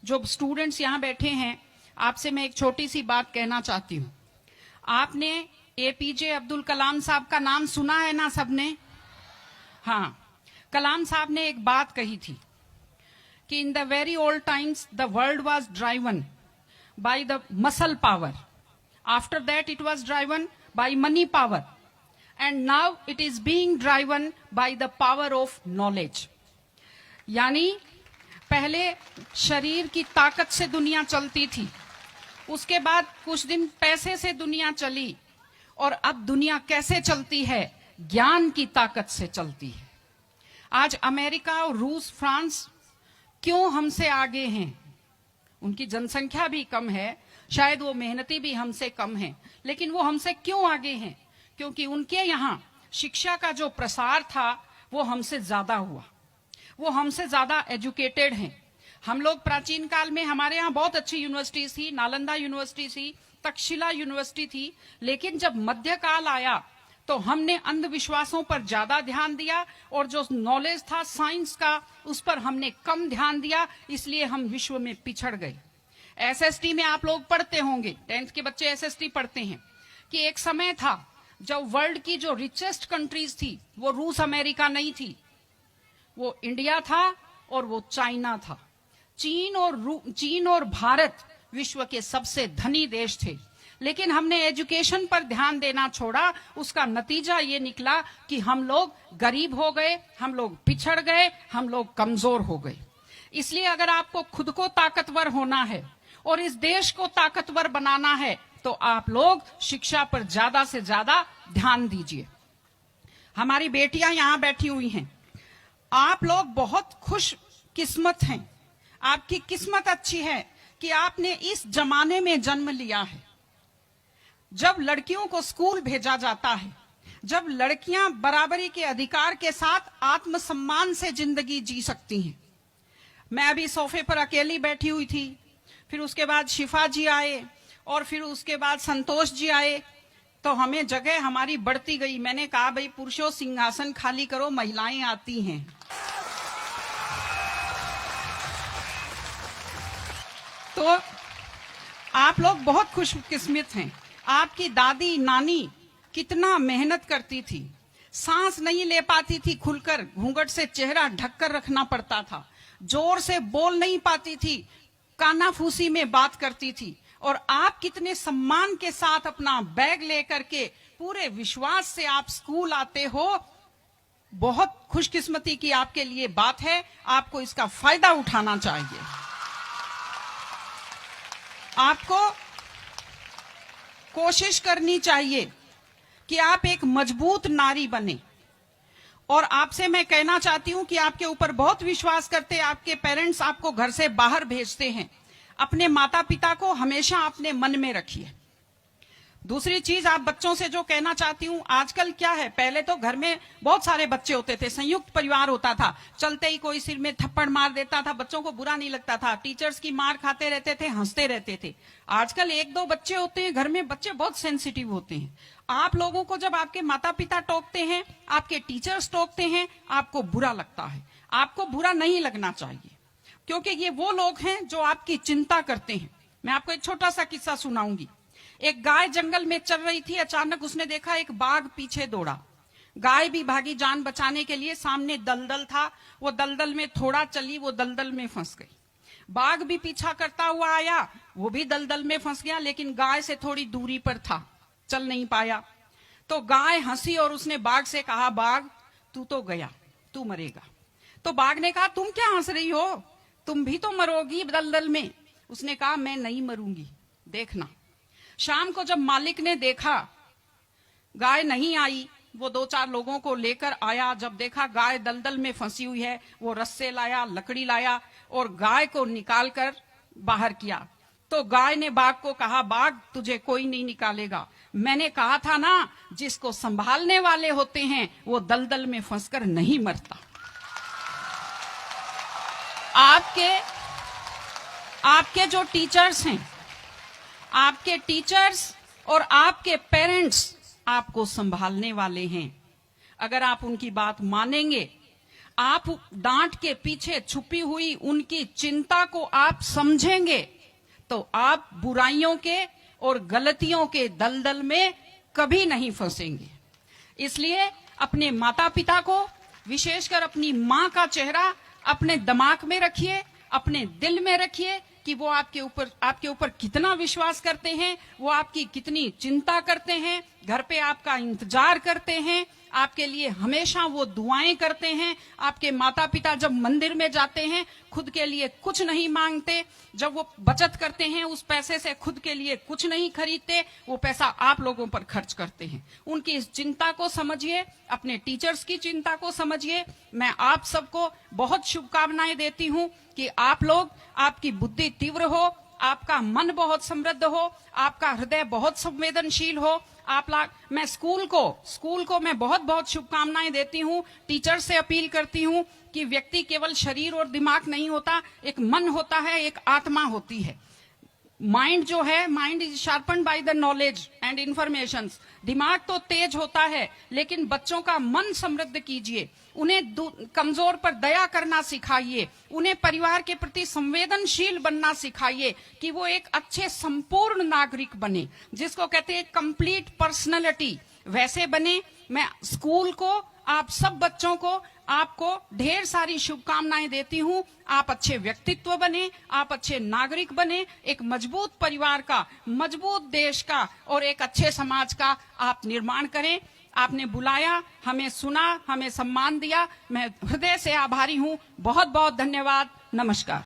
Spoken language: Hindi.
जो स्टूडेंट्स यहाँ बैठे हैं, आपसे मैं एक छोटी सी बात कहना चाहती हूँ। आपने एपीजे अब्दुल कलाम साहब का नाम सुना है ना सबने? हाँ, कलाम साहब ने एक बात कही थी कि in the very old times the world was driven by the muscle power, after that it was driven by money power, and now it is being driven by the power of knowledge. यानी पहले शरीर की ताकत से दुनिया चलती थी, उसके बाद कुछ दिन पैसे से दुनिया चली, और अब दुनिया कैसे चलती है? ज्ञान की ताकत से चलती है। आज अमेरिका और रूस, फ्रांस क्यों हमसे आगे हैं? उनकी जनसंख्या भी कम है, शायद वो मेहनती भी हमसे कम है, लेकिन वो हमसे क्यों आगे हैं? क्योंकि उनके यहाँ शिक्षा का जो प्रसार था वो हमसे ज्यादा हुआ, वो हमसे ज्यादा एजुकेटेड हैं। हम लोग प्राचीन काल में हमारे यहाँ बहुत अच्छी यूनिवर्सिटी थी, नालंदा यूनिवर्सिटी थी, तक्षशिला यूनिवर्सिटी थी, लेकिन जब मध्यकाल आया तो हमने अंधविश्वासों पर ज्यादा ध्यान दिया और जो नॉलेज था साइंस का उस पर हमने कम ध्यान दिया, इसलिए हम विश्व में पिछड़ गए। एसएसटी में आप लोग पढ़ते होंगे, 10th के बच्चे एसएसटी पढ़ते हैं, कि एक समय था जब वर्ल्ड की जो रिचेस्ट कंट्रीज थी वो रूस अमेरिका नहीं थी, वो इंडिया था और वो चाइना था। चीन और भारत विश्व के सबसे धनी देश थे, लेकिन हमने एजुकेशन पर ध्यान देना छोड़ा। उसका नतीजा ये निकला कि हम लोग गरीब हो गए, हम लोग पिछड़ गए, हम लोग कमजोर हो गए। इसलिए अगर आपको खुद को ताकतवर होना है और इस देश को ताकतवर बनाना है तो आप लोग शिक्षा पर ज्यादा से ज्यादा ध्यान दीजिए। हमारी बेटियां यहां बैठी हुई हैं, आप लोग बहुत खुश किस्मत हैं, आपकी किस्मत अच्छी है कि आपने इस जमाने में जन्म लिया है जब लड़कियों को स्कूल भेजा जाता है, जब लड़कियां बराबरी के अधिकार के साथ आत्मसम्मान से जिंदगी जी सकती हैं। मैं अभी सोफे पर अकेली बैठी हुई थी, फिर उसके बाद शिफा जी आए और फिर उसके बाद संतोष जी आए, तो हमें जगह हमारी बढ़ती गई। मैंने कहा भाई पुरुषों सिंहासन खाली करो, महिलाएं आती हैं। तो आप लोग बहुत खुशकिस्मत हैं। आपकी दादी नानी कितना मेहनत करती थी, सांस नहीं ले पाती थी खुलकर, घूंघट से चेहरा ढककर रखना पड़ता था, जोर से बोल नहीं पाती थी, कानाफूसी में बात करती थी, और आप कितने सम्मान के साथ अपना बैग लेकर के पूरे विश्वास से आप स्कूल आते हो। बहुत खुशकिस्मती की आपके लिए बात है, आपको इसका फायदा उठाना चाहिए। आपको कोशिश करनी चाहिए कि आप एक मजबूत नारी बने, और आपसे मैं कहना चाहती हूं कि आपके ऊपर बहुत विश्वास करते हैं, आपके पेरेंट्स आपको घर से बाहर भेजते हैं, अपने माता पिता को हमेशा अपने मन में रखिए। दूसरी चीज आप बच्चों से जो कहना चाहती हूँ, आजकल क्या है, पहले तो घर में बहुत सारे बच्चे होते थे, संयुक्त परिवार होता था, चलते ही कोई सिर में थप्पड़ मार देता था, बच्चों को बुरा नहीं लगता था, टीचर्स की मार खाते रहते थे, हंसते रहते थे। आजकल 1-2 बच्चे होते हैं घर में, बच्चे बहुत सेंसिटिव होते हैं। आप लोगों को जब आपके माता पिता टोकते हैं, आपके टीचर्स टोकते हैं, आपको बुरा लगता है। आपको बुरा नहीं लगना चाहिए, क्योंकि ये वो लोग हैं जो आपकी चिंता करते हैं। मैं आपको एक छोटा सा किस्सा सुनाऊंगी। एक गाय जंगल में चल रही थी, अचानक उसने देखा एक बाघ पीछे दौड़ा। गाय भी भागी जान बचाने के लिए, सामने दलदल था, वो दलदल में थोड़ा चली, वो दलदल में फंस गई। बाघ भी पीछा करता हुआ आया, वो भी दलदल में फंस गया, लेकिन गाय से थोड़ी दूरी पर था, चल नहीं पाया। तो गाय हंसी और उसने बाघ से कहा, बाघ तू तो गया, तू मरेगा। तो बाघ ने कहा, तुम क्या हंस रही हो, तुम भी तो मरोगी दलदल में। उसने कहा, मैं नहीं मरूंगी, देखना। शाम को जब मालिक ने देखा गाय नहीं आई, वो 2-4 लोगों को लेकर आया। जब देखा गाय दलदल में फंसी हुई है, वो रस्से लाया, लकड़ी लाया और गाय को निकालकर बाहर किया। तो गाय ने बाघ को कहा, बाघ तुझे कोई नहीं निकालेगा, मैंने कहा था ना, जिसको संभालने वाले होते हैं वो दलदल में फंसकर नहीं मरता। आपके जो टीचर्स हैं, आपके टीचर्स और आपके पेरेंट्स आपको संभालने वाले हैं। अगर आप उनकी बात मानेंगे, आप डांट के पीछे छुपी हुई उनकी चिंता को आप समझेंगे तो आप बुराइयों के और गलतियों के दलदल में कभी नहीं फंसेंगे। इसलिए अपने माता पिता को, विशेषकर अपनी माँ का चेहरा अपने दिमाग में रखिए, अपने दिल में रखिए कि वो आपके ऊपर कितना विश्वास करते हैं, वो आपकी कितनी चिंता करते हैं, घर पे आपका इंतजार करते हैं, आपके लिए हमेशा वो दुआएं करते हैं। आपके माता पिता जब मंदिर में जाते हैं खुद के लिए कुछ नहीं मांगते, जब वो बचत करते हैं उस पैसे से खुद के लिए कुछ नहीं खरीदते, वो पैसा आप लोगों पर खर्च करते हैं। उनकी इस चिंता को समझिए, अपने टीचर्स की चिंता को समझिए। मैं आप सबको बहुत शुभकामनाएं देती हूं कि आप लोग, आपकी बुद्धि तीव्र हो, आपका मन बहुत समृद्ध हो, आपका हृदय बहुत संवेदनशील हो। मैं स्कूल को मैं बहुत बहुत शुभकामनाएं देती हूं। टीचर से अपील करती हूं कि व्यक्ति केवल शरीर और दिमाग नहीं होता, एक मन होता है, एक आत्मा होती है। माइंड जो है, mind is sharpened by the knowledge and information. दिमाग तो तेज होता है, लेकिन बच्चों का मन समृद्ध कीजिए, उन्हें कमजोर पर दया करना सिखाइए, उन्हें परिवार के प्रति संवेदनशील बनना सिखाइए कि वो एक अच्छे संपूर्ण नागरिक बने, जिसको कहते हैं कंप्लीट पर्सनैलिटी, वैसे बने। मैं स्कूल को, आप सब बच्चों को, आपको ढेर सारी शुभकामनाएं देती हूं। आप अच्छे व्यक्तित्व बने, आप अच्छे नागरिक बने, एक मजबूत परिवार का, मजबूत देश का और एक अच्छे समाज का आप निर्माण करें। आपने बुलाया, हमें सुना, हमें सम्मान दिया, मैं हृदय से आभारी हूं। बहुत बहुत धन्यवाद। नमस्कार।